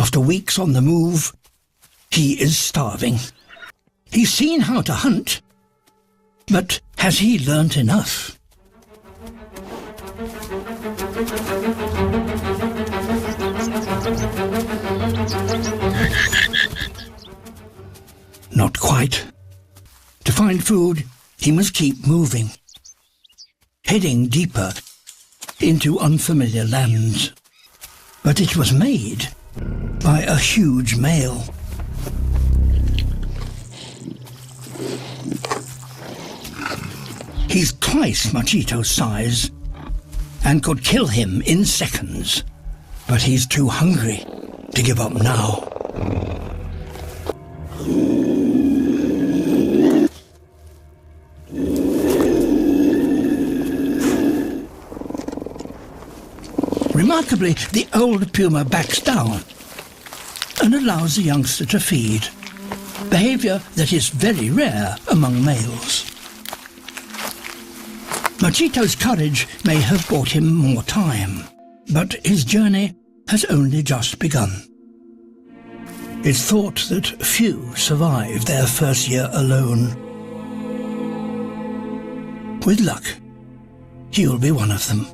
After weeks on the move, he is starving. He's seen how to hunt, but has he learnt enough? Not quite. To find food, he must keep moving, heading deeper into unfamiliar lands. But it was made by a huge male. He's twice Machito's size and could kill him in seconds. But he's too hungry to give up now. Remarkably, the old puma backs down and allows the youngster to feed, behavior that is very rare among males. Machito's courage may have bought him more time, but his journey has only just begun. It's thought that few survive their first year alone. With luck, he'll be one of them.